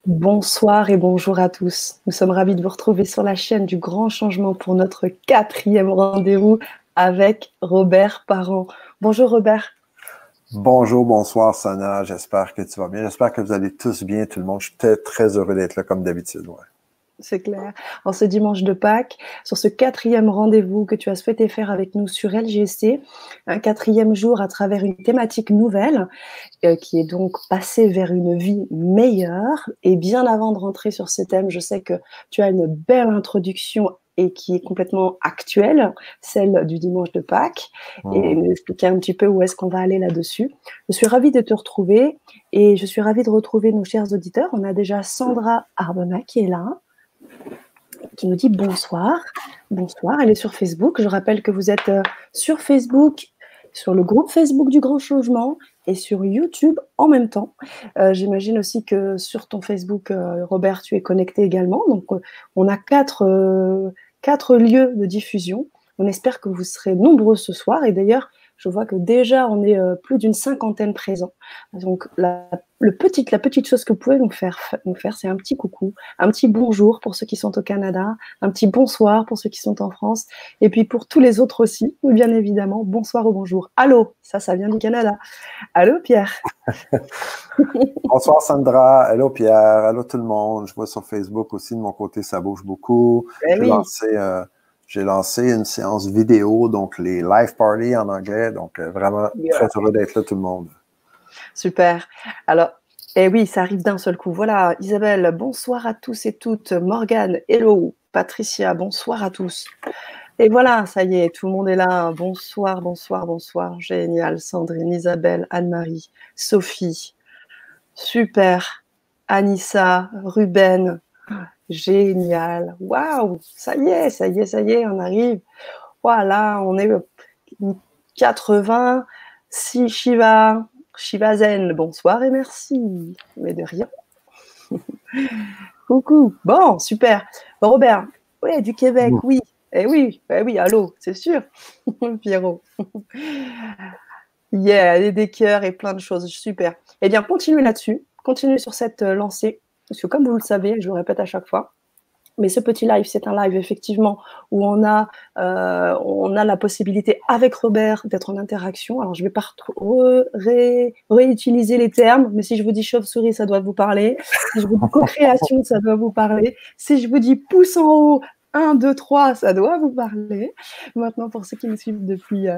Bonsoir et bonjour à tous. Nous sommes ravis de vous retrouver sur la chaîne du Grand Changement pour notre 4e rendez-vous avec Robert Parent. Bonjour Robert. Bonjour, bonsoir Sana, j'espère que tu vas bien. J'espère que vous allez tous bien, tout le monde. Je suis très heureux d'être là comme d'habitude. Ouais. C'est clair. En ce dimanche de Pâques, sur ce 4e rendez-vous que tu as souhaité faire avec nous sur LGC, un 4e jour à travers une thématique nouvelle qui est donc passée vers une vie meilleure. Et bien avant de rentrer sur ce thème, je sais que tu as une belle introduction et qui est complètement actuelle, celle du dimanche de Pâques, et nous expliquer un petit peu où est-ce qu'on va aller là-dessus. Je suis ravie de te retrouver et je suis ravie de retrouver nos chers auditeurs. On a déjà Sandra Arbona qui est là, qui nous dit bonsoir. Bonsoir, elle est sur Facebook. Je rappelle que vous êtes sur Facebook, sur le groupe Facebook du Grand Changement et sur YouTube en même temps. J'imagine aussi que sur ton Facebook, Robert, tu es connecté également. Donc, on a quatre lieux de diffusion. On espère que vous serez nombreux ce soir. Et d'ailleurs, je vois que déjà, on est plus d'une 50aine présents. Donc, la petite chose que vous pouvez nous faire, c'est un petit coucou, un petit bonjour pour ceux qui sont au Canada, un petit bonsoir pour ceux qui sont en France, et puis pour tous les autres aussi, bien évidemment, bonsoir ou bonjour. Allô, ça vient du Canada. Allô, Pierre. Bonsoir Sandra, allô Pierre, allô tout le monde. Je vois sur Facebook aussi de mon côté, ça bouge beaucoup. J'ai lancé une séance vidéo, donc les live parties en anglais, donc vraiment très heureux d'être là tout le monde. Super. Alors, oui, ça arrive d'un seul coup. Voilà, Isabelle, bonsoir à tous et toutes. Morgane, hello. Patricia, bonsoir à tous. Et voilà, ça y est, tout le monde est là. Bonsoir, bonsoir, bonsoir. Génial. Sandrine, Isabelle, Anne-Marie, Sophie. Super. Anissa, Ruben. Génial. Waouh, ça y est, on arrive. Voilà, on est 80. Si Shiva Zen, bonsoir et merci. Mais de rien. Coucou. Bon, super. Robert, ouais, du Québec, oui. Oui, allô, c'est sûr. Pierrot. Yeah, des cœurs et plein de choses, super. Eh bien, continuez là-dessus, continuez sur cette lancée, parce que comme vous le savez, je le répète à chaque fois, mais ce petit live, c'est un live effectivement où on a la possibilité avec Robert d'être en interaction. Alors, je ne vais pas réutiliser les termes, mais si je vous dis chauve-souris, ça doit vous parler. Si je vous dis co-création, ça doit vous parler. Si je vous dis pouce en haut, 1, 2, 3, ça doit vous parler. Maintenant, pour ceux qui nous suivent depuis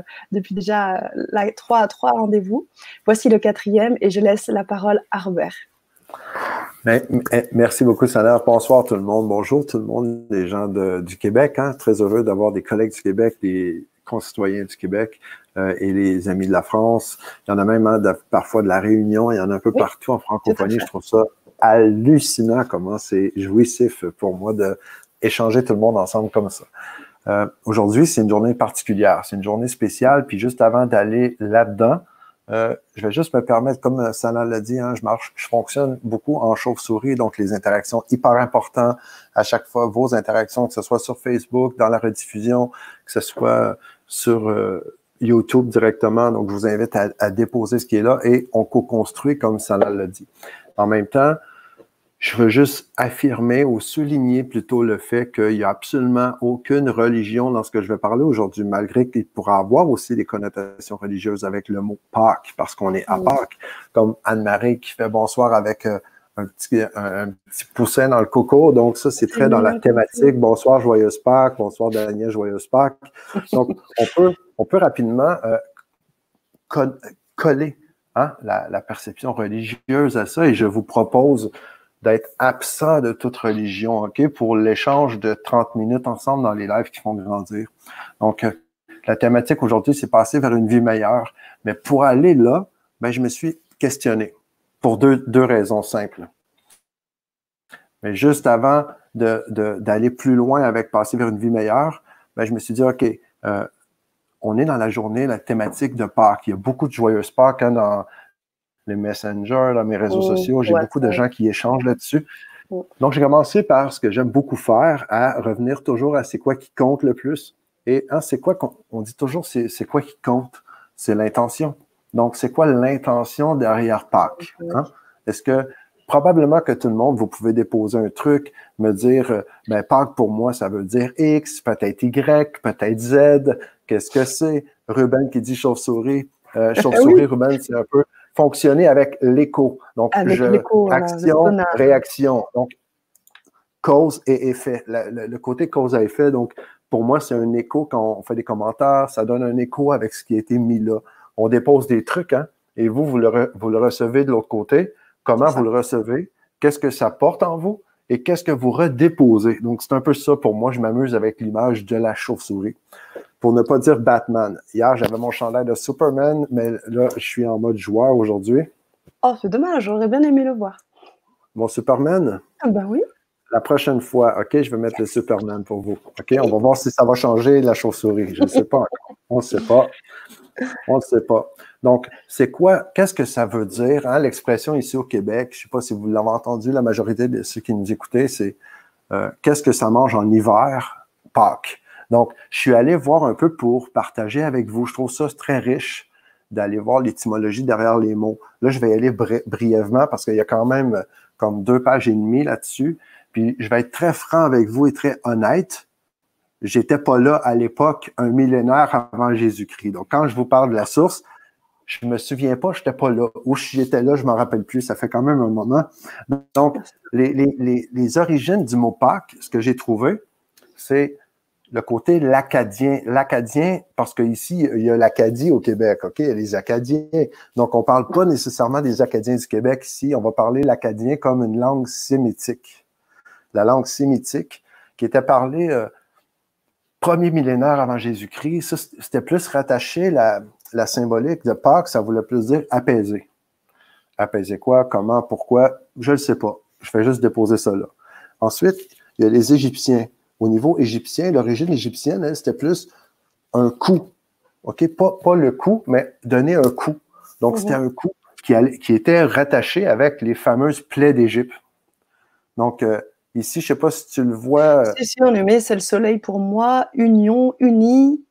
déjà 3 rendez-vous, voici le 4e et je laisse la parole à Robert. Merci beaucoup, Sana. Bonsoir tout le monde. Bonjour tout le monde, les gens du Québec. Hein? Très heureux d'avoir des collègues du Québec, des concitoyens du Québec et les amis de la France. Il y en a même parfois de la Réunion. Il y en a un peu partout en francophonie. Je trouve ça hallucinant comment c'est jouissif pour moi d'échanger tout le monde ensemble comme ça. Aujourd'hui, c'est une journée particulière. C'est une journée spéciale. Puis juste avant d'aller là-dedans, je vais juste me permettre, comme Sana l'a dit, hein, je fonctionne beaucoup en chauve-souris, donc les interactions hyper importantes à chaque fois, vos interactions, que ce soit sur Facebook, dans la rediffusion, que ce soit sur YouTube directement. Donc, je vous invite à déposer ce qui est là et on co-construit comme Sana l'a dit. En même temps, je veux juste affirmer ou souligner plutôt le fait qu'il n'y a absolument aucune religion dans ce que je vais parler aujourd'hui, malgré qu'il pourra avoir aussi des connotations religieuses avec le mot Pâques, parce qu'on est à Pâques, comme Anne-Marie qui fait bonsoir avec un petit poussin dans le coco. Donc ça, c'est très dans la thématique. Bonsoir, joyeuse Pâques. Bonsoir, Daniel, joyeuse Pâques. Donc, on peut rapidement coller la perception religieuse à ça et je vous propose d'être absent de toute religion, OK, pour l'échange de 30 minutes ensemble dans les lives qui font grandir. Donc, la thématique aujourd'hui, c'est passer vers une vie meilleure. Mais pour aller là, ben, je me suis questionné pour deux raisons simples. Mais juste avant d'aller plus loin avec passer vers une vie meilleure, ben, je me suis dit, OK, on est dans la journée, la thématique de Pâques. Il y a beaucoup de joyeuses Pâques dans les messengers, dans mes réseaux sociaux. J'ai beaucoup de gens qui échangent là-dessus. Donc, j'ai commencé par ce que j'aime beaucoup faire, à revenir toujours à c'est quoi qui compte le plus. Et c'est quoi qu'on dit toujours, c'est quoi qui compte? C'est l'intention. Donc, c'est quoi l'intention derrière Pâques? Hein? Est-ce que probablement que tout le monde, vous pouvez déposer un truc, me dire, ben, Pâques pour moi, ça veut dire X, peut-être Y, peut-être Z. Qu'est-ce que c'est? Ruben qui dit chauve-souris. Chauve-souris, Oui, Ruben, c'est un peu fonctionner avec l'écho. Donc, avec l'écho, voilà, le action, sonar. réaction. Donc, cause et effet. Le côté cause à effet, donc, pour moi, c'est un écho quand on fait des commentaires, ça donne un écho avec ce qui a été mis là. On dépose des trucs, hein, et vous le recevez de l'autre côté. Comment vous le recevez? Qu'est-ce que ça porte en vous? Et qu'est-ce que vous redéposez? Donc, c'est un peu ça pour moi. Je m'amuse avec l'image de la chauve-souris. Pour ne pas dire Batman. Hier, j'avais mon chandail de Superman, mais là, je suis en mode joueur aujourd'hui. Oh, c'est dommage, j'aurais bien aimé le voir. Mon Superman? Ah bah oui. La prochaine fois, OK, je vais mettre le Superman pour vous. OK, on va voir si ça va changer la chauve-souris. Je ne sais pas encore. On ne sait pas. On ne sait pas. Donc, c'est quoi, qu'est-ce que ça veut dire, hein, l'expression ici au Québec? Je ne sais pas si vous l'avez entendu, la majorité de ceux qui nous écoutaient, c'est qu'est-ce que ça mange en hiver? Pâques. Donc, je suis allé voir un peu pour partager avec vous. Je trouve ça très riche d'aller voir l'étymologie derrière les mots. Là, je vais y aller brièvement parce qu'il y a quand même comme 2 pages et demie là-dessus. Puis, je vais être très franc avec vous et très honnête. J'étais pas là à l'époque, un millénaire avant Jésus-Christ. Donc, quand je vous parle de la source, je me souviens pas, je n'étais pas là. Ou si j'étais là, je m'en rappelle plus. Ça fait quand même un moment. Donc, les origines du mot Pâques, ce que j'ai trouvé, c'est le côté l'acadien. L'acadien, parce qu'ici, il y a l'Acadie au Québec, OK? Il y a les Acadiens. Donc, on ne parle pas nécessairement des Acadiens du Québec ici. On va parler l'acadien comme une langue sémitique. La langue sémitique qui était parlée premier millénaire avant Jésus-Christ. Ça, c'était plus rattaché, la symbolique de Pâques, ça voulait plus dire apaiser. Apaiser quoi, comment, pourquoi, je ne le sais pas. Je fais juste déposer ça là. Ensuite, il y a les Égyptiens. Au niveau égyptien, l'origine égyptienne, elle, c'était plus un coup. OK? Pas le coup, mais donner un coup. Donc, c'était un coup qui était rattaché avec les fameuses plaies d'Égypte. Donc, ici, je ne sais pas si tu le vois. Si, on le met, c'est le soleil pour moi, union, unie.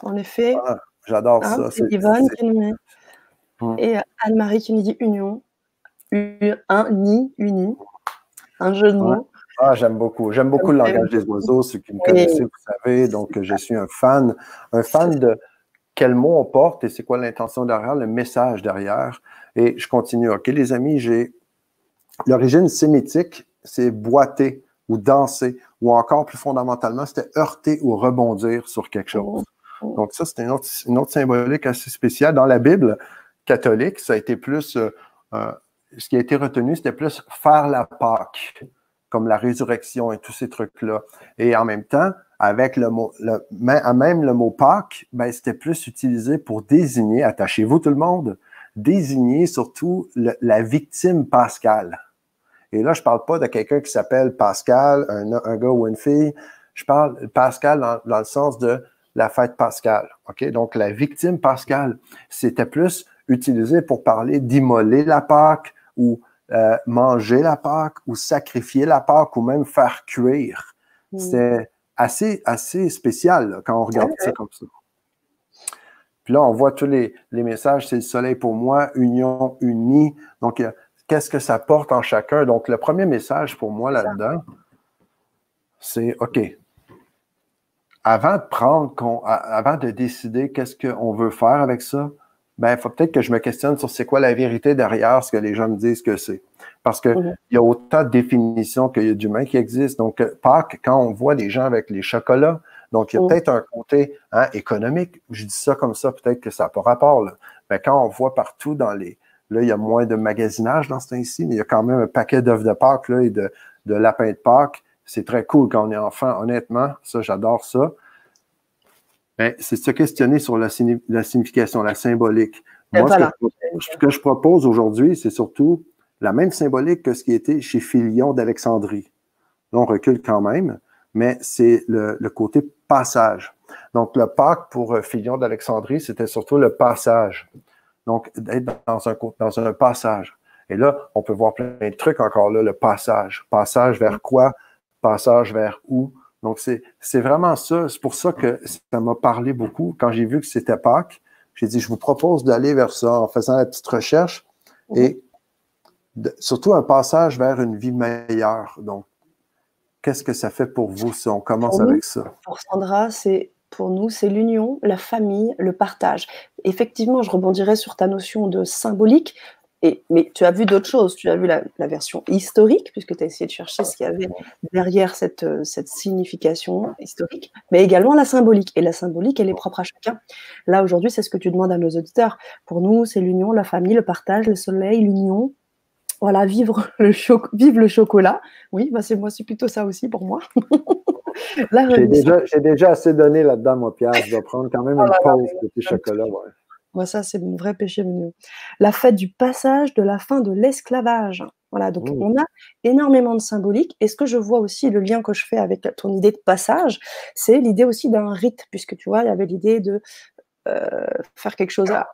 En effet. Ah, j'adore ça. C'est Yvonne qui nous met. Et Anne-Marie qui nous dit union. Uni. Un jeu de mots. Ah, j'aime beaucoup. J'aime beaucoup le langage des oiseaux. Ceux qui me connaissez, vous savez. Donc, je suis un fan de quel mot on porte et c'est quoi l'intention derrière, le message derrière. Et je continue. OK, les amis, j'ai l'origine sémitique, c'est boiter ou danser, ou encore plus fondamentalement, c'était heurter ou rebondir sur quelque chose. Donc, ça, c'est une autre symbolique assez spéciale. Dans la Bible catholique, ça a été plus, ce qui a été retenu, c'était plus faire la Pâque, comme la résurrection et tous ces trucs-là. Et en même temps, avec même le mot Pâques, ben, c'était plus utilisé pour désigner, attachez-vous tout le monde, désigner surtout la victime pascale. Et là, je ne parle pas de quelqu'un qui s'appelle Pascal, un gars ou une fille. Je parle de Pascal dans le sens de la fête pascale. OK? Donc, la victime pascale, c'était plus utilisé pour parler d'immoler la Pâque ou manger la Pâque ou sacrifier la Pâque ou même faire cuire. C'était assez spécial là, quand on regarde ça comme ça. Puis là, on voit tous les messages. C'est le soleil pour moi, union, unie. Donc, qu'est-ce que ça porte en chacun? Donc, le premier message pour moi là-dedans, c'est OK. Avant de décider qu'est-ce qu'on veut faire avec ça, ben, il faut peut-être que je me questionne sur c'est quoi la vérité derrière ce que les gens me disent que c'est. Parce qu'il y a autant de définitions qu'il y a d'humains qui existent. Donc, Pâques, quand on voit les gens avec les chocolats, donc il y a peut-être un côté économique. Je dis ça comme ça, peut-être que ça n'a pas rapport. Là. Mais quand on voit partout dans les... Là, il y a moins de magasinage dans ce temps-ci, mais il y a quand même un paquet d'œufs de Pâques là, et de lapins de Pâques. C'est très cool quand on est enfant, honnêtement. Ça, j'adore ça. Ben, c'est se questionner sur la signification, la symbolique. Moi, ce que je propose aujourd'hui, c'est surtout la même symbolique que ce qui était chez Philion d'Alexandrie. Là, on recule quand même, mais c'est le côté passage. Donc, le Pâques pour Philion d'Alexandrie, c'était surtout le passage. Donc, d'être dans un passage. Et là, on peut voir plein de trucs encore là, le passage. Passage vers quoi? Passage vers où? Donc, c'est vraiment ça. C'est pour ça que ça m'a parlé beaucoup. Quand j'ai vu que c'était Pâques, j'ai dit, je vous propose d'aller vers ça en faisant la petite recherche. Et surtout un passage vers une vie meilleure. Donc, qu'est-ce que ça fait pour vous si on commence avec ça? Pour Sandra, pour nous, c'est l'union, la famille, le partage. Effectivement, je rebondirais sur ta notion de symbolique, mais tu as vu d'autres choses. Tu as vu la version historique, puisque tu as essayé de chercher ce qu'il y avait derrière cette signification historique, mais également la symbolique. Et la symbolique, elle est propre à chacun. Là, aujourd'hui, c'est ce que tu demandes à nos auditeurs. Pour nous, c'est l'union, la famille, le partage, le soleil, l'union. Voilà, vive le chocolat. Oui, bah c'est plutôt ça aussi pour moi. J'ai déjà assez donné là-dedans, moi, Pierre. Je dois prendre quand même une pause côté chocolat. Ouais. Moi, ça, c'est mon vrai péché mignon. La fête du passage, de la fin de l'esclavage. Voilà, donc on a énormément de symbolique. Et ce que je vois aussi, le lien que je fais avec ton idée de passage, c'est l'idée aussi d'un rite, puisque tu vois, il y avait l'idée de faire quelque chose à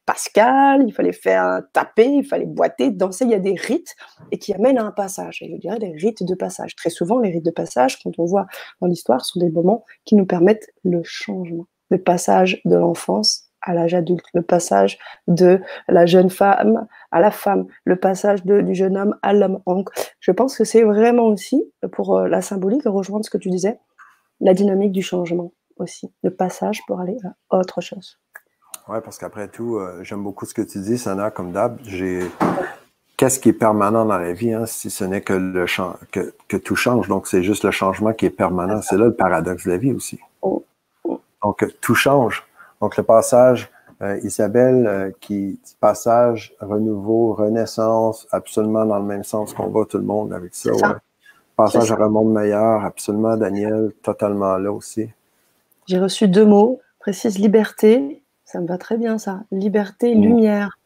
Pascal, il fallait faire taper, il fallait boiter, danser, il y a des rites et qui amènent à un passage. Et je dirais des rites de passage. Très souvent, les rites de passage, quand on voit dans l'histoire, sont des moments qui nous permettent le changement, le passage de l'enfance à l'âge adulte, le passage de la jeune femme à la femme, le passage du jeune homme à l'homme. Donc, je pense que c'est vraiment aussi, pour la symbolique, rejoindre ce que tu disais, la dynamique du changement aussi, le passage pour aller à autre chose. Oui, parce qu'après tout, j'aime beaucoup ce que tu dis, Sana, comme d'hab. Qu'est-ce qui est permanent dans la vie, hein, si ce n'est que que tout change. Donc, c'est juste le changement qui est permanent. C'est là le paradoxe de la vie aussi. Donc, tout change. Donc, le passage, Isabelle, qui passage, renouveau, renaissance, absolument dans le même sens qu'on va tout le monde avec ça. Ouais. Passage à un monde meilleur, absolument, Daniel, totalement là aussi. J'ai reçu 2 mots, précise liberté, ça me va très bien ça, liberté, lumière,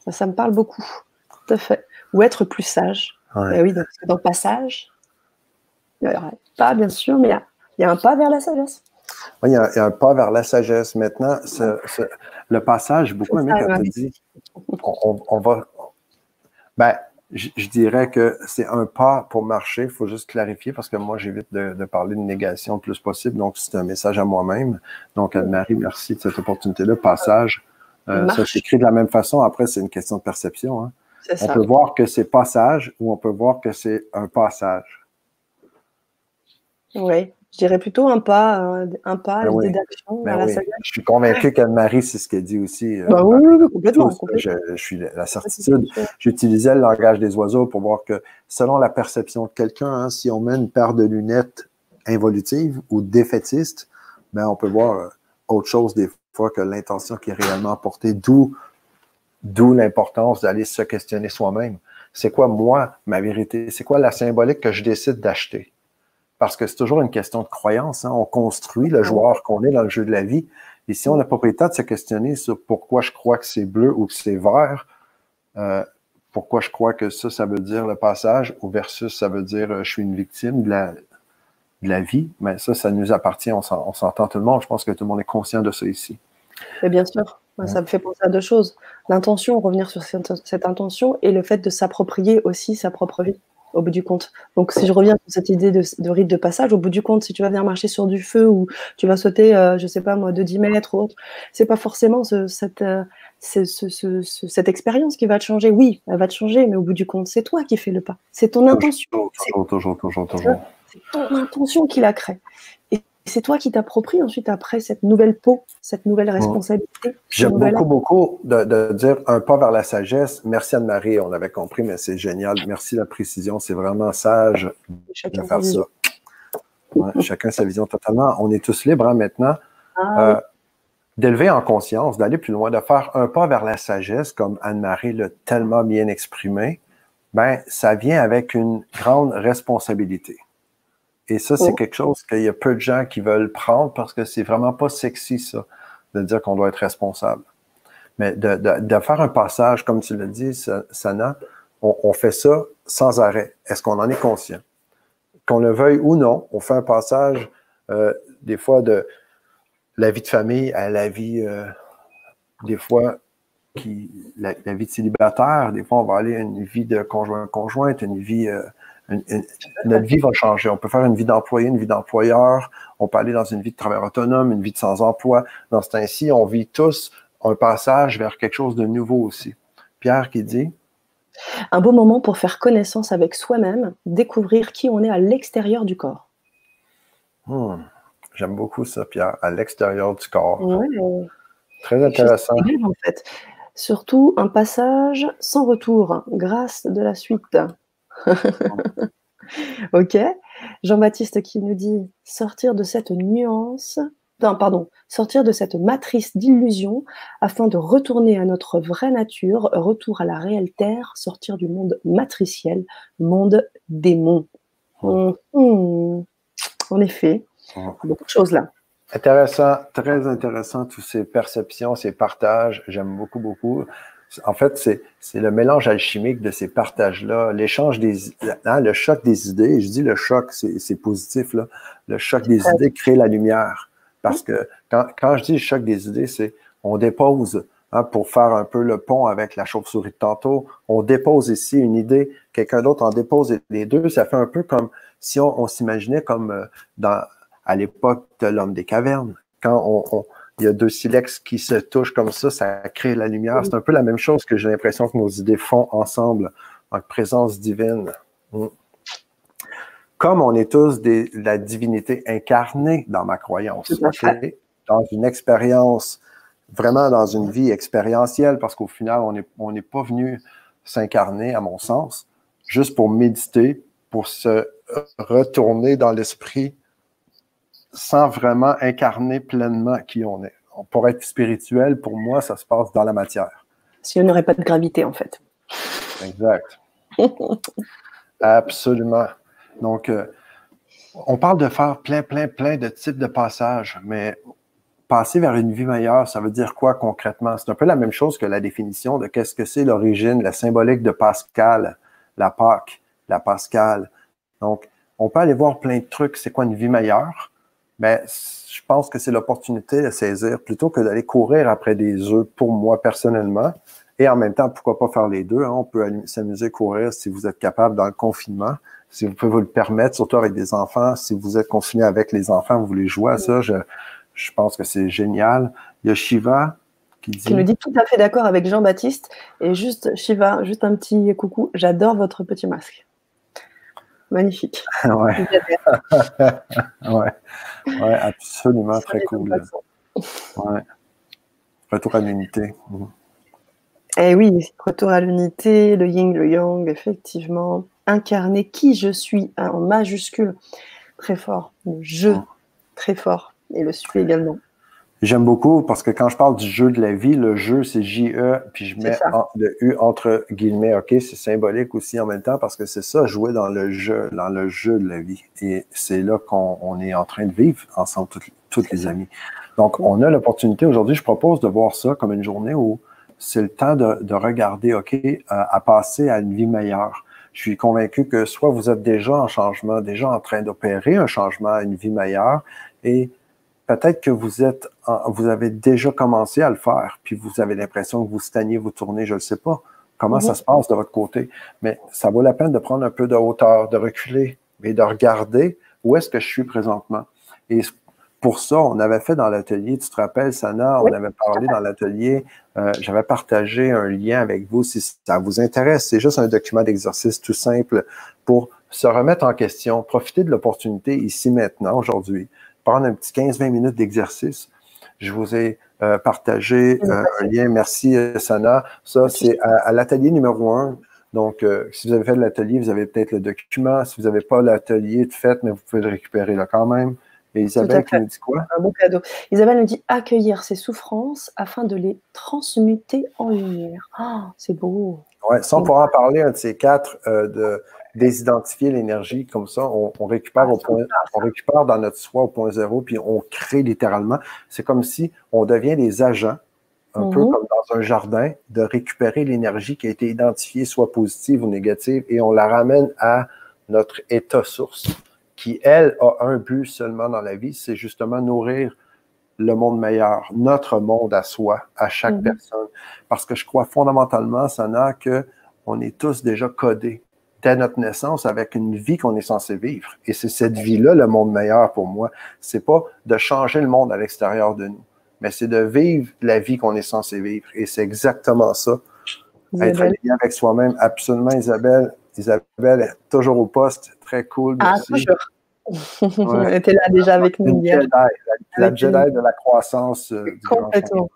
ça me parle beaucoup, tout à fait. Ou être plus sage. Ouais. Et oui, donc, dans le passage, il n'y a pas bien sûr, mais il y a un pas vers la sagesse. Oui, il y a un pas vers la sagesse. Maintenant, le passage, j'ai beaucoup aimé quand tu dis, on va... Ben, je dirais que c'est un pas pour marcher. Il faut juste clarifier parce que moi, j'évite de parler de négation le plus possible. Donc, c'est un message à moi-même. Donc, Anne-Marie, merci de cette opportunité-là. Passage, ça s'écrit de la même façon. Après, c'est une question de perception. Hein. On peut voir que c'est passage ou on peut voir que c'est un passage. Oui, je dirais plutôt un pas, l'idée d'action. Je suis convaincu qu'Anne-Marie, c'est ce qu'elle dit aussi. Oui, complètement. Je suis la certitude. J'utilisais le langage des oiseaux pour voir que selon la perception de quelqu'un, hein, si on met une paire de lunettes involutives ou défaitistes, ben, on peut voir autre chose des fois que l'intention qui est réellement portée, d'où l'importance d'aller se questionner soi-même. C'est quoi, moi, ma vérité? C'est quoi la symbolique que je décide d'acheter? Parce que c'est toujours une question de croyance. Hein? On construit le joueur qu'on est dans le jeu de la vie. Et si on n'a pas pris le temps de se questionner sur pourquoi je crois que c'est bleu ou que c'est vert, pourquoi je crois que ça veut dire le passage, ou versus ça veut dire je suis une victime de la vie, mais ça nous appartient, on s'entend tout le monde. Je pense que tout le monde est conscient de ça ici. Mais bien sûr, ça me fait penser à 2 choses. L'intention, revenir sur cette intention, et le fait de s'approprier aussi sa propre vie. Au bout du compte. Donc, si je reviens sur cette idée de rite de passage, au bout du compte, si tu vas venir marcher sur du feu ou tu vas sauter, je sais pas moi, de 10 mètres ou autre, c'est pas forcément cette expérience qui va te changer. Oui, elle va te changer, mais au bout du compte, c'est toi qui fais le pas. C'est ton intention. Toujours. C'est ton intention qui la crée. Et c'est toi qui t'appropries ensuite après cette nouvelle peau, cette nouvelle responsabilité. J'aime beaucoup de dire un pas vers la sagesse. Merci Anne-Marie, on avait compris, mais c'est génial. Merci de la précision, c'est vraiment sage de faire ça. Ouais, chacun sa vision totalement. On est tous libres hein, maintenant d'élever en conscience, d'aller plus loin, de faire un pas vers la sagesse, comme Anne-Marie l'a tellement bien exprimé. Ben, ça vient avec une grande responsabilité. Et ça, c'est quelque chose qu'il y a peu de gens qui veulent prendre parce que c'est vraiment pas sexy, ça, de dire qu'on doit être responsable. Mais de faire un passage, comme tu l'as dit, Sana, on fait ça sans arrêt. Est-ce qu'on en est conscient? Qu'on le veuille ou non, on fait un passage, des fois, de la vie de famille à la vie, des fois, la vie de célibataire. Des fois, on va aller à une vie de conjointe, une vie... notre vie va changer. On peut faire une vie d'employé, une vie d'employeur. On peut aller dans une vie de travailleur autonome, une vie de sans-emploi. Dans ce temps-ci, on vit tous un passage vers quelque chose de nouveau aussi. Pierre qui dit? Un beau moment pour faire connaissance avec soi-même, découvrir qui on est à l'extérieur du corps. J'aime beaucoup ça, Pierre, à l'extérieur du corps. Ouais. Très intéressant. Grave, en fait. Surtout un passage sans retour, grâce de la suite. Ok. Jean-Baptiste qui nous dit sortir de cette nuance, non, pardon, sortir de cette matrice d'illusion afin de retourner à notre vraie nature, retour à la réelle terre, sortir du monde matriciel, monde démon. En effet, beaucoup de choses là. Intéressant, très intéressant, toutes ces perceptions, ces partages, j'aime beaucoup, beaucoup. En fait, c'est le mélange alchimique de ces partages-là, l'échange le choc des idées. Je dis le choc, c'est positif, là. Le choc des idées crée la lumière. Parce que quand je dis le choc des idées, c'est on dépose, pour faire un peu le pont avec la chauve-souris de tantôt, on dépose ici une idée, quelqu'un d'autre en dépose les deux. Ça fait un peu comme si on s'imaginait comme à l'époque de l'homme des cavernes. Quand il y a deux silex qui se touchent comme ça crée la lumière. C'est un peu la même chose que j'ai l'impression que nos idées font ensemble, en présence divine. Comme on est tous la divinité incarnée dans ma croyance, okay? Dans une expérience, vraiment dans une vie expérientielle, parce qu'au final, on n'est pas venu s'incarner, à mon sens, juste pour méditer, pour se retourner dans l'esprit sans vraiment incarner pleinement qui on est. Pour être spirituel, pour moi, ça se passe dans la matière. Si on n'aurait pas de gravité, en fait. Exact. Absolument. Donc, on parle de faire plein de types de passages, mais passer vers une vie meilleure, ça veut dire quoi concrètement? C'est un peu la même chose que la définition de qu'est-ce que c'est l'origine, la symbolique de Pascal, la Pâque, la Pascale. Donc, on peut aller voir plein de trucs. C'est quoi une vie meilleure? Mais je pense que c'est l'opportunité de saisir plutôt que d'aller courir après des œufs pour moi personnellement. Et en même temps, pourquoi pas faire les deux? On peut s'amuser, courir si vous êtes capable dans le confinement, si vous pouvez vous le permettre, surtout avec des enfants. Si vous êtes confiné avec les enfants, vous voulez jouer à ça, je pense que c'est génial. Il y a Shiva qui nous dit tout à fait d'accord avec Jean-Baptiste. Et juste, Shiva, juste un petit coucou, j'adore votre petit masque. Magnifique. Ouais. Ouais, absolument, très cool. Ouais. Retour à l'unité. Eh oui, retour à l'unité, le yin, le yang, effectivement. Incarner qui je suis en majuscule. Très fort. Le je, très fort. Et le suis également. J'aime beaucoup parce que quand je parle du jeu de la vie, le jeu, c'est J-E, puis je mets le U entre guillemets, OK? C'est symbolique aussi en même temps parce que c'est ça, jouer dans le jeu de la vie. Et c'est là qu'on est en train de vivre ensemble, toutes les amis. Donc, on a l'opportunité aujourd'hui, je propose de voir ça comme une journée où c'est le temps de regarder, OK, à passer à une vie meilleure. Je suis convaincu que soit vous êtes déjà en changement, déjà en train d'opérer un changement à une vie meilleure, et peut-être que vous avez déjà commencé à le faire, puis vous avez l'impression que vous stagnez, vous tournez, je ne sais pas comment ça se passe de votre côté, mais ça vaut la peine de prendre un peu de hauteur, de reculer et de regarder où est-ce que je suis présentement. Et pour ça, on avait fait dans l'atelier, tu te rappelles, Sana, on avait parlé dans l'atelier, j'avais partagé un lien avec vous si ça vous intéresse. C'est juste un document d'exercice tout simple pour se remettre en question, profiter de l'opportunité ici, maintenant, aujourd'hui, prendre un petit 15-20 minutes d'exercice. Je vous ai partagé un lien. Merci, Sana. Ça, c'est à l'atelier numéro 1. Donc, si vous avez fait l'atelier, vous avez peut-être le document. Si vous n'avez pas l'atelier de fait, mais vous pouvez le récupérer là quand même. Et Isabelle qui nous dit quoi? Un beau cadeau. Isabelle nous dit accueillir ses souffrances afin de les transmuter en lumière. Ah, c'est beau. Oui, ça, on pourra en parler, un de ces quatre, de désidentifier l'énergie, comme ça, on récupère on récupère dans notre soi au point zéro, puis on crée littéralement. C'est comme si on devient des agents, un peu comme dans un jardin, de récupérer l'énergie qui a été identifiée, soit positive ou négative, et on la ramène à notre état source, qui, elle, a un but seulement dans la vie, c'est justement nourrir le monde meilleur, notre monde à soi, à chaque personne. Parce que je crois fondamentalement, Sana, qu'on est tous déjà codés dès notre naissance avec une vie qu'on est censé vivre. Et c'est cette vie-là, le monde meilleur pour moi. C'est pas de changer le monde à l'extérieur de nous, mais c'est de vivre la vie qu'on est censé vivre. Et c'est exactement ça Être Isabelle. lié avec soi-même, absolument, Isabelle. Isabelle est toujours au poste. Très cool, Ah, merci. toujours. Ouais. Elle était là déjà avec nous Une hier. Jedi, la Jedi de la croissance du grand changement.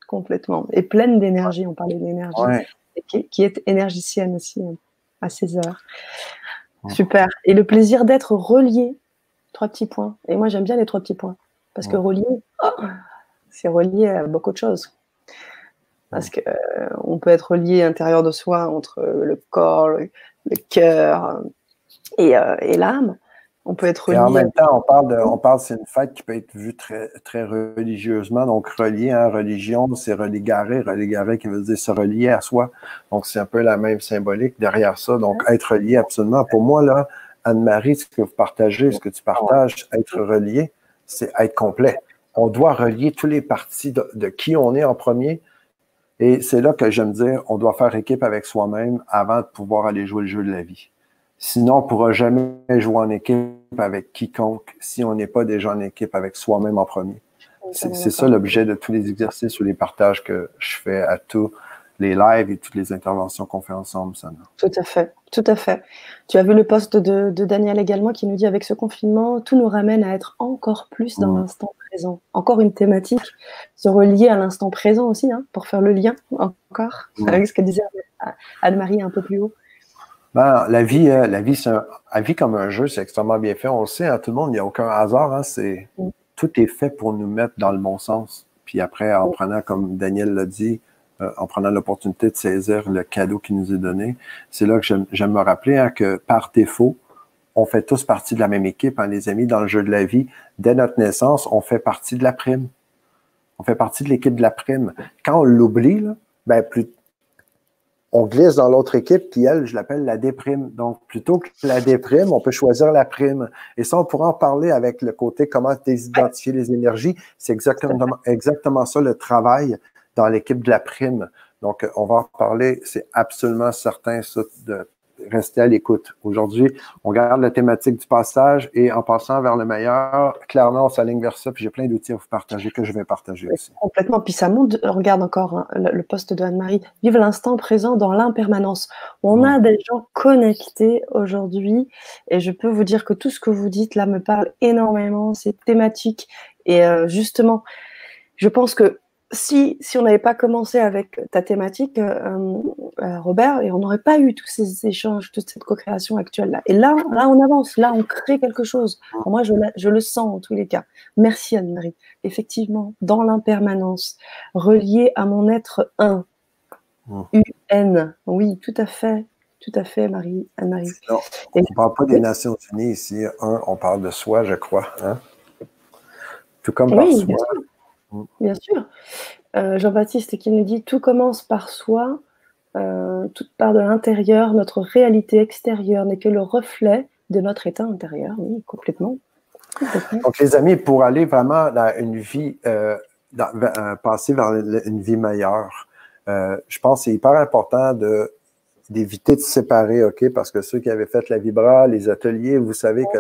Complètement. Et pleine d'énergie, on parlait d'énergie. Ouais. Et qui est énergicienne aussi à ses heures. Super. Et le plaisir d'être relié. 3 petits points. Et moi, j'aime bien les 3 petits points. Parce que relié, c'est relié à beaucoup de choses. Parce que on peut être relié à l'intérieur de soi entre le corps, le cœur et l'âme. On peut être relié. Et en même temps, on parle, c'est une fête qui peut être vue très, très religieusement. Donc, relié, hein, religion, c'est religare qui veut dire se relier à soi. Donc, c'est un peu la même symbolique derrière ça. Donc, être relié, absolument. Pour moi, là, Anne-Marie, ce que vous partagez, ce que tu partages, être relié, c'est être complet. On doit relier tous les parties de qui on est en premier. Et c'est là que j'aime dire, on doit faire équipe avec soi-même avant de pouvoir aller jouer le jeu de la vie. Sinon, on ne pourra jamais jouer en équipe avec quiconque si on n'est pas déjà en équipe avec soi-même en premier. C'est ça l'objet de tous les exercices ou les partages que je fais à tous les lives et toutes les interventions qu'on fait ensemble, Sana. Tout à fait. Tu as vu le post de Daniel également qui nous dit avec ce confinement, tout nous ramène à être encore plus dans l'instant présent. Encore une thématique, se relier à l'instant présent aussi, hein, pour faire le lien encore avec ce que disait Anne-Marie un peu plus haut. Ben, la vie comme un jeu, c'est extrêmement bien fait. On le sait, hein, tout le monde, il n'y a aucun hasard. Hein, tout est fait pour nous mettre dans le bon sens. Puis après, en prenant, comme Daniel l'a dit, en prenant l'opportunité de saisir le cadeau qui nous est donné, c'est là que j'aime me rappeler hein, que par défaut, on fait tous partie de la même équipe, hein, les amis, dans le jeu de la vie. Dès notre naissance, on fait partie de la prime. On fait partie de l'équipe de la prime. Quand on l'oublie, ben on glisse dans l'autre équipe qui, elle, je l'appelle la déprime. Donc, plutôt que la déprime, on peut choisir la prime. Et ça, on pourra en parler avec le côté comment désidentifier les énergies. C'est exactement ça le travail dans l'équipe de la prime. Donc, on va en parler. C'est absolument certain, ça, de rester à l'écoute. Aujourd'hui, on garde la thématique du passage et en passant vers le meilleur, clairement, on s'aligne vers ça. Puis j'ai plein d'outils à vous partager que je vais partager aussi. Complètement. Puis ça monte, regarde encore hein, le post de Anne-Marie, vive l'instant présent dans l'impermanence. On a des gens connectés aujourd'hui et je peux vous dire que tout ce que vous dites là me parle énormément, c'est thématique. Et justement, je pense que si on n'avait pas commencé avec ta thématique, Robert, et on n'aurait pas eu tous ces échanges, toute cette co-création actuelle-là. Et là, on avance, là, on crée quelque chose. Alors moi, je le sens en tous les cas. Merci Anne-Marie. Effectivement, dans l'impermanence, relié à mon être un. UN. Oui, tout à fait, Anne-Marie. On ne parle pas des Nations Unies ici. On parle de soi, je crois. Hein? Tout comme par soi. Bien sûr. Jean-Baptiste qui nous dit « Tout commence par soi, tout part de l'intérieur, notre réalité extérieure n'est que le reflet de notre état intérieur. » Oui, complètement. Donc, les amis, pour aller vraiment dans une vie, passer vers une vie meilleure, je pense que c'est hyper important d'éviter de se séparer, OK? Parce que ceux qui avaient fait la Vibra, les ateliers, vous savez que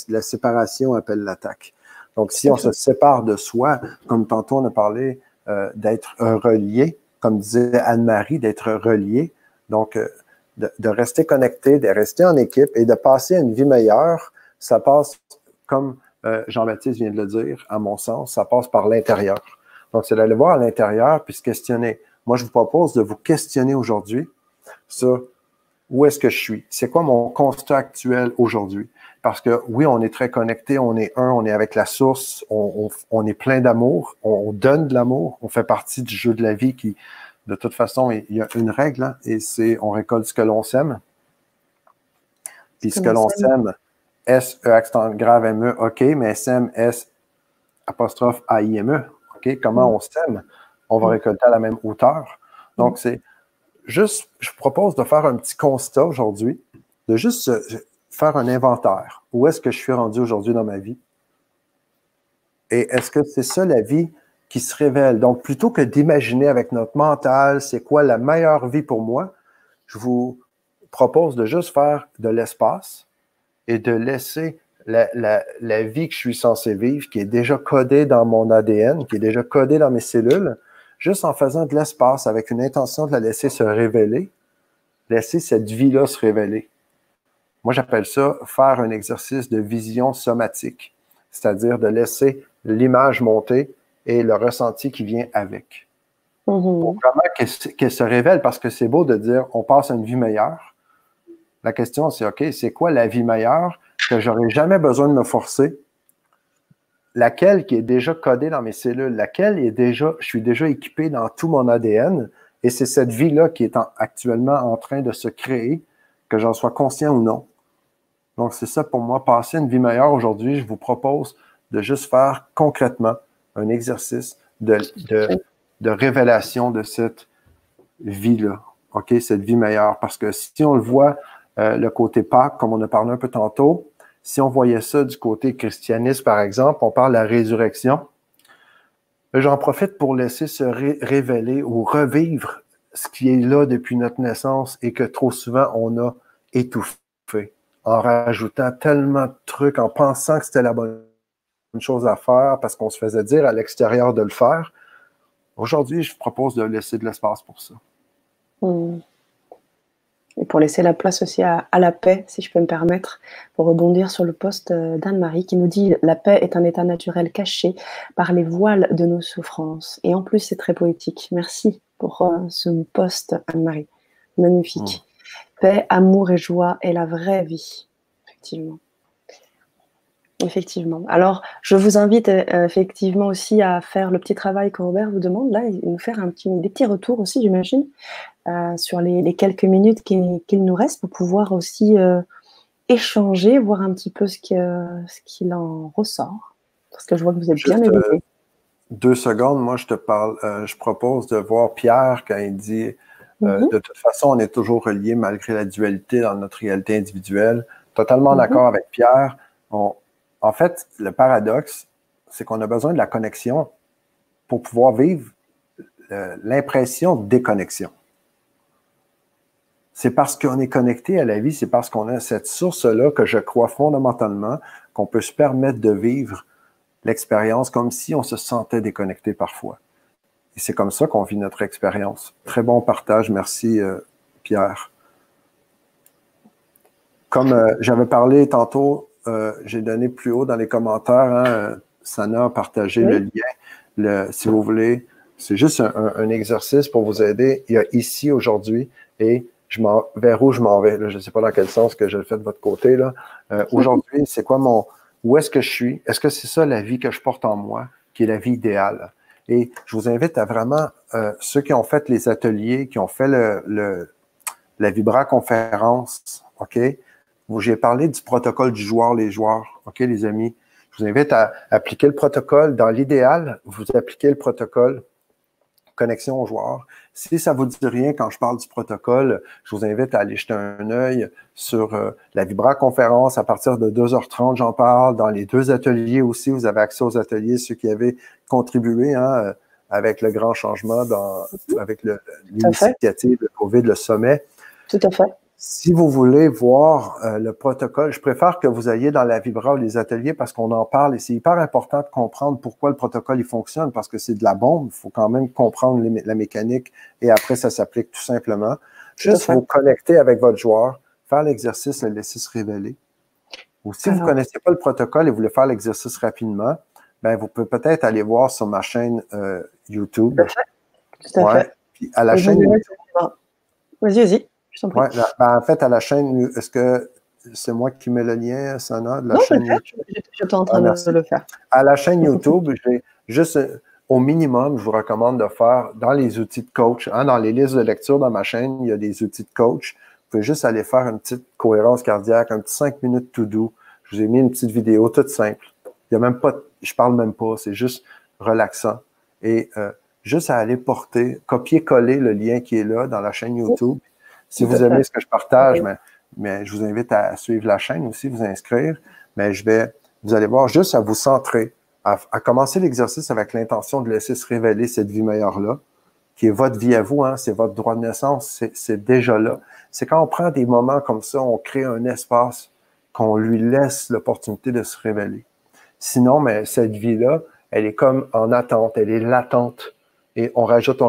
la séparation appelle l'attaque. Donc, si on se sépare de soi, comme tantôt on a parlé d'être relié, comme disait Anne-Marie, d'être relié, donc de rester connecté, de rester en équipe et de passer à une vie meilleure, ça passe, comme Jean-Baptiste vient de le dire, à mon sens, ça passe par l'intérieur. Donc, c'est d'aller voir à l'intérieur puis se questionner. Moi, je vous propose de vous questionner aujourd'hui sur où est-ce que je suis? C'est quoi mon constat actuel aujourd'hui? Parce que oui, on est très connecté, on est on est avec la source, on est plein d'amour, on donne de l'amour, on fait partie du jeu de la vie qui, de toute façon, il y a une règle, hein, et c'est on récolte ce que l'on sème. Puis ce que l'on sème, S-E accent grave M-E, OK, mais sème S apostrophe A-I-M-E, OK? Comment on sème? On va récolter à la même hauteur. Donc, c'est juste, je vous propose de faire un petit constat aujourd'hui, de juste faire un inventaire. Où est-ce que je suis rendu aujourd'hui dans ma vie? Et est-ce que c'est ça la vie qui se révèle? Donc, plutôt que d'imaginer avec notre mental, c'est quoi la meilleure vie pour moi, je vous propose de juste faire de l'espace et de laisser la vie que je suis censé vivre, qui est déjà codée dans mon ADN, qui est déjà codée dans mes cellules, juste en faisant de l'espace avec une intention de la laisser se révéler, laisser cette vie-là se révéler. Moi, j'appelle ça faire un exercice de vision somatique, c'est-à-dire de laisser l'image monter et le ressenti qui vient avec. Pour vraiment qu'elle se révèle, parce que c'est beau de dire on passe à une vie meilleure. La question, c'est OK, c'est quoi la vie meilleure que j'aurais jamais besoin de me forcer? Laquelle qui est déjà codée dans mes cellules, laquelle est déjà, je suis déjà équipé dans tout mon ADN, et c'est cette vie-là qui est actuellement en train de se créer, que j'en sois conscient ou non. Donc, c'est ça pour moi, passer une vie meilleure aujourd'hui. Je vous propose de juste faire concrètement un exercice de révélation de cette vie-là, OK, cette vie meilleure. Parce que si on le voit, le côté Pâques, comme on a parlé un peu tantôt, si on voyait ça du côté christianisme, par exemple, on parle de la résurrection, j'en profite pour laisser se révéler ou revivre ce qui est là depuis notre naissance et que trop souvent on a étouffé en rajoutant tellement de trucs, en pensant que c'était la bonne chose à faire parce qu'on se faisait dire à l'extérieur de le faire. Aujourd'hui, je vous propose de laisser de l'espace pour ça. Et pour laisser la place aussi à la paix, si je peux me permettre, pour rebondir sur le post d'Anne-Marie qui nous dit « La paix est un état naturel caché par les voiles de nos souffrances. » Et en plus, c'est très poétique. Merci pour ce post, Anne-Marie. Magnifique. Paix, amour et joie est la vraie vie. Effectivement. Effectivement. Alors, je vous invite effectivement aussi à faire le petit travail que Robert vous demande, là, et nous faire des petits retours aussi, j'imagine, sur les quelques minutes qu'il nous reste pour pouvoir aussi échanger, voir un petit peu ce qu'il en ressort. Parce que je vois que vous êtes bien éveillé. 2 secondes, moi je te parle, je propose de voir Pierre quand il dit de toute façon, on est toujours reliés malgré la dualité dans notre réalité individuelle. Totalement d'accord avec Pierre. En fait, le paradoxe, c'est qu'on a besoin de la connexion pour pouvoir vivre l'impression de déconnexion. C'est parce qu'on est connecté à la vie, c'est parce qu'on a cette source-là que je crois fondamentalement qu'on peut se permettre de vivre l'expérience comme si on se sentait déconnecté parfois. Et c'est comme ça qu'on vit notre expérience. Très bon partage. Merci, Pierre. Comme j'avais parlé tantôt, j'ai donné plus haut dans les commentaires, Sana a partagé le lien. Si vous voulez, c'est juste un exercice pour vous aider. Il y a ici aujourd'hui et vers où je m'en vais. Là, je ne sais pas dans quel sens que je le fais de votre côté. Là. Aujourd'hui, c'est quoi où est-ce que je suis? Est-ce que c'est ça la vie que je porte en moi, qui est la vie idéale? Et je vous invite à vraiment, ceux qui ont fait les ateliers, qui ont fait la Vibra-conférence, OK? J'ai parlé du protocole du joueur, les joueurs, OK, les amis? Je vous invite à appliquer le protocole. Dans l'idéal, vous appliquez le protocole connexion aux joueurs. Si ça ne vous dit rien quand je parle du protocole, je vous invite à aller jeter un œil sur la Vibra-conférence. À partir de 2h30, j'en parle. Dans les 2 ateliers aussi, vous avez accès aux ateliers, ceux qui avaient contribué avec le grand changement, avec l'initiative de COVID, le sommet. Tout à fait. Si vous voulez voir le protocole, je préfère que vous ayez dans la Vibra ou les ateliers parce qu'on en parle et c'est hyper important de comprendre pourquoi le protocole il fonctionne parce que c'est de la bombe. Il faut quand même comprendre la mécanique et après, ça s'applique tout simplement. Juste vous connecter avec votre joueur, faire l'exercice, le laisser se révéler. Ou si vous ne connaissez pas le protocole et vous voulez faire l'exercice rapidement, ben vous pouvez peut-être aller voir sur ma chaîne YouTube. Tout à fait. Puis à la chaîne YouTube. Vas-y. Ouais, en fait, à la chaîne, est-ce que c'est moi qui mets le lien, Sana, de la chaîne YouTube? Je suis en train de le faire. À la chaîne YouTube, j'ai juste, au minimum, je vous recommande de faire dans les outils de coach, dans les listes de lecture dans ma chaîne, il y a des outils de coach. Vous pouvez juste aller faire une petite cohérence cardiaque, un petit 5 minutes tout doux. Je vous ai mis une petite vidéo toute simple. Il y a même pas, je parle même pas, c'est juste relaxant. Et juste à aller copier-coller le lien qui est là dans la chaîne YouTube. Si vous aimez ce que je partage, mais je vous invite à suivre la chaîne aussi, vous inscrire. Mais vous allez voir, juste à vous centrer, à commencer l'exercice avec l'intention de laisser se révéler cette vie meilleure-là, qui est votre vie à vous, c'est votre droit de naissance, c'est déjà là. C'est quand on prend des moments comme ça, on crée un espace qu'on lui laisse l'opportunité de se révéler. Sinon, mais cette vie-là, elle est comme en attente, elle est latente. et on rajoute,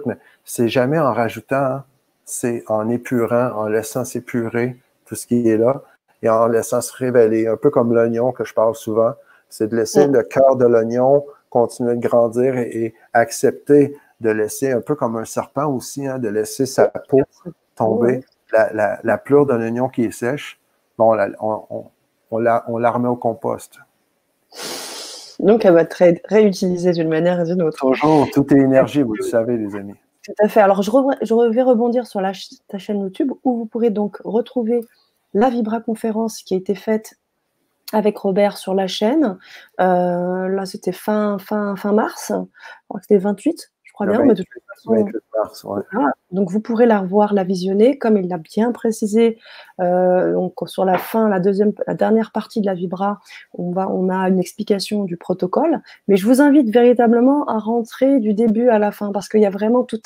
mais c'est jamais en rajoutant, hein, c'est en épurant, en laissant s'épurer tout ce qui est là et en laissant se révéler, un peu comme l'oignon que je parle souvent, c'est de laisser le cœur de l'oignon continuer de grandir et accepter de laisser, un peu comme un serpent aussi, hein, de laisser sa peau tomber. La pleure d'un oignon qui est sèche, bon, on la remet au compost. Donc, elle va être réutilisée d'une manière ou d'une autre. Toujours, tout est énergie, vous le savez, les amis. Tout à fait. Alors, je vais rebondir sur ta chaîne YouTube où vous pourrez donc retrouver la Vibra conférence qui a été faite avec Robert sur la chaîne. Là, c'était fin mars. Je crois que c'était 28, je crois bien. 28, mais de toute façon, 28 mars, ouais. Voilà. Donc, vous pourrez la revoir, la visionner, comme il l'a bien précisé. Donc, sur la dernière partie de la Vibra, on a une explication du protocole. Mais je vous invite véritablement à rentrer du début à la fin, parce qu'il y a vraiment tout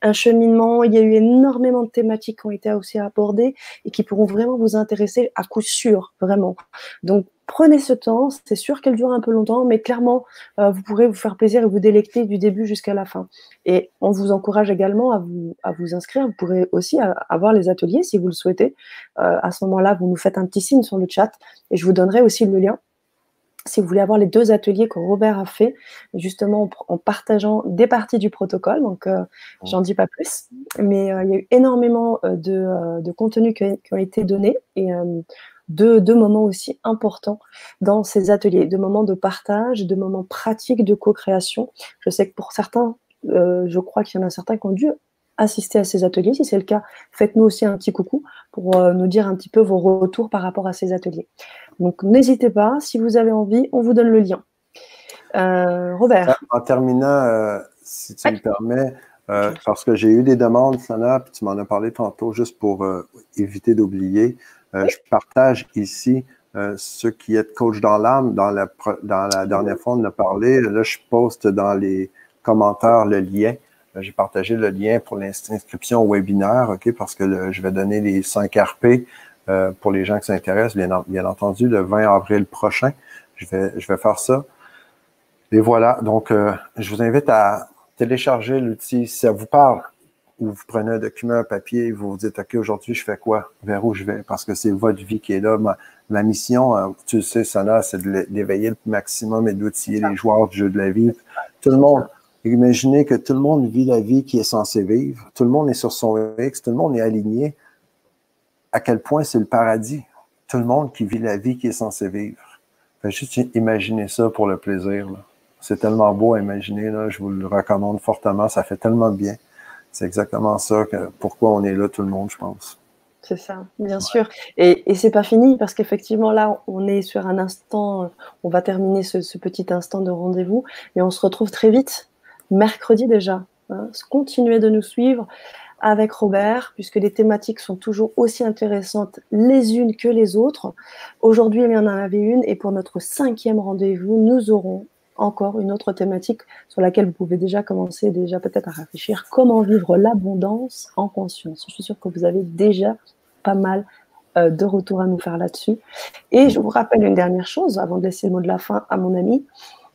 un cheminement. Il y a eu énormément de thématiques qui ont été aussi abordées et qui pourront vraiment vous intéresser à coup sûr, vraiment. Donc, prenez ce temps, c'est sûr qu'elle dure un peu longtemps, mais clairement, vous pourrez vous faire plaisir et vous délecter du début jusqu'à la fin. Et on vous encourage également à vous inscrire. Vous pourrez aussi avoir les ateliers si vous le souhaitez. À ce moment-là, vous nous faites un petit signe sur le chat et je vous donnerai aussi le lien si vous voulez avoir les 2 ateliers que Robert a fait, justement en partageant des parties du protocole. Donc, j'en dis pas plus. Mais il y a eu énormément de contenus qui ont été donnés et deux moments aussi importants dans ces ateliers, de moments de partage, de moments pratiques de co-création. Je sais que pour certains, je crois qu'il y en a certains qui ont dû assister à ces ateliers. Si c'est le cas, faites-nous aussi un petit coucou pour nous dire un petit peu vos retours par rapport à ces ateliers. Donc, n'hésitez pas, si vous avez envie, on vous donne le lien. Robert. En terminant, si tu me permets, parce que j'ai eu des demandes, Sana, puis tu m'en as parlé tantôt, juste pour éviter d'oublier. Je partage ici ce qui est coach dans l'âme. Dans la dernière fois, on en a parlé. Là, je poste dans les commentaires le lien. J'ai partagé le lien pour l'inscription au webinaire, OK, parce que je vais donner les 5 RP pour les gens qui s'intéressent, bien entendu, le 20 avril prochain. Je vais faire ça. Et voilà, donc je vous invite à télécharger l'outil si ça vous parle, ou vous prenez un document, un papier, vous vous dites, OK, aujourd'hui, je fais quoi? Vers où je vais? Parce que c'est votre vie qui est là. Ma mission, tu le sais, Sana, c'est d'éveiller le maximum et d'outiller les joueurs du jeu de la vie. Tout le monde, imaginez que tout le monde vit la vie qui est censée vivre. Tout le monde est sur son X, tout le monde est aligné. À quel point c'est le paradis. Tout le monde qui vit la vie qui est censée vivre. Fait juste imaginer ça pour le plaisir, là. C'est tellement beau à imaginer, là. Je vous le recommande fortement. Ça fait tellement de bien. C'est exactement ça pourquoi on est là, tout le monde, je pense. C'est ça, bien sûr. Et c'est pas fini parce qu'effectivement, là, on est sur un instant, on va terminer ce petit instant de rendez-vous, mais on se retrouve très vite, mercredi déjà. Hein. Continuez de nous suivre avec Robert, puisque les thématiques sont toujours aussi intéressantes les unes que les autres. Aujourd'hui, il y en avait une, et pour notre 5e rendez-vous, nous aurons encore une autre thématique sur laquelle vous pouvez déjà commencer peut-être à réfléchir. Comment vivre l'abondance en conscience? Je suis sûre que vous avez déjà pas mal de retours à nous faire là-dessus. Et je vous rappelle une dernière chose, avant de laisser le mot de la fin à mon ami,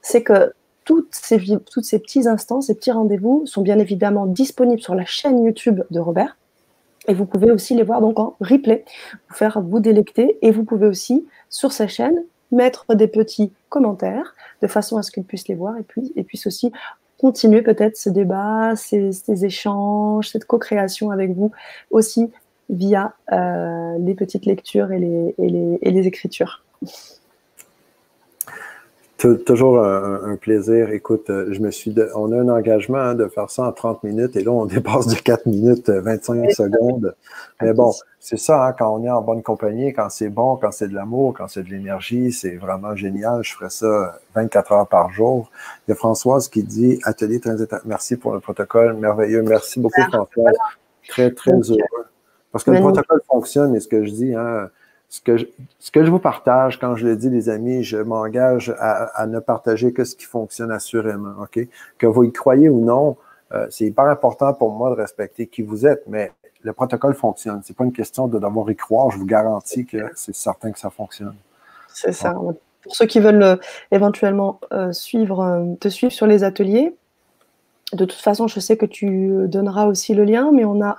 c'est que toutes ces petits instants, ces petits rendez-vous sont bien évidemment disponibles sur la chaîne YouTube de Robert. Et vous pouvez aussi les voir donc en replay, vous délecter. Et vous pouvez aussi, sur sa chaîne, mettre des petits commentaires de façon à ce qu'ils puissent les voir et puissent aussi continuer peut-être ce débat, ces échanges, cette co-création avec vous aussi via les petites lectures et les écritures. Toujours un plaisir. Écoute, on a un engagement de faire ça en 30 minutes et là, on dépasse de 4 minutes 25 secondes. Mais bon, c'est ça, hein, quand on est en bonne compagnie, quand c'est bon, quand c'est de l'amour, quand c'est de l'énergie, c'est vraiment génial. Je ferais ça 24 heures par jour. Il y a Françoise qui dit, atelier transit, merci pour le protocole, merveilleux. Merci beaucoup, Françoise. Très, très heureux. Parce que le protocole fonctionne et ce que je dis, hein, ce que je vous partage, quand je le dis, les amis, je m'engage à ne partager que ce qui fonctionne assurément, OK? Que vous y croyez ou non, c'est hyper important pour moi de respecter qui vous êtes, mais le protocole fonctionne. C'est pas une question de devoir y croire, je vous garantis que c'est certain que ça fonctionne. C'est ça. Pour ceux qui veulent éventuellement te suivre sur les ateliers, De toute façon, je sais que tu donneras aussi le lien, mais on a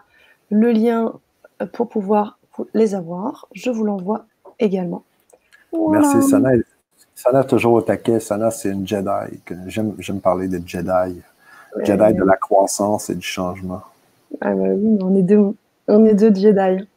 le lien pour pouvoir les avoir. Je vous l'envoie également. Merci, Voilà. Sana. Sana, toujours au taquet. Sana, c'est une Jedi. J'aime parler de Jedi. Jedi de la croissance et du changement. Ah bah oui, on est deux. On est deux Jedi.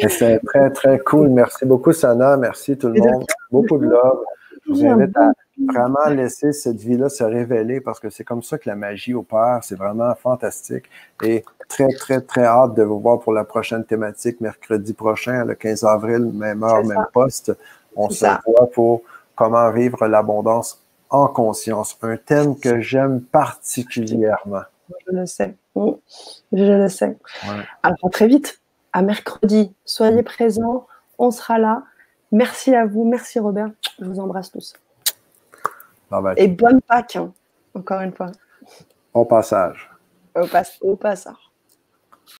C'est très, très cool. Merci beaucoup, Sana. Merci tout le monde. Beaucoup de love. Je vous invite à vraiment laisser cette vie-là se révéler parce que c'est comme ça que la magie opère. C'est vraiment fantastique. Et très, très, très hâte de vous voir pour la prochaine thématique mercredi prochain, le 15 avril, même heure, même poste. On se voit pour comment vivre l'abondance en conscience. Un thème que j'aime particulièrement. Je le sais. Je le sais. Ouais. Alors, à très vite. À mercredi. Soyez présents. On sera là. Merci à vous. Merci, Robert. Je vous embrasse tous. Bye bye. Et bonne Pâques, hein, encore une fois. Au passage. Au passage.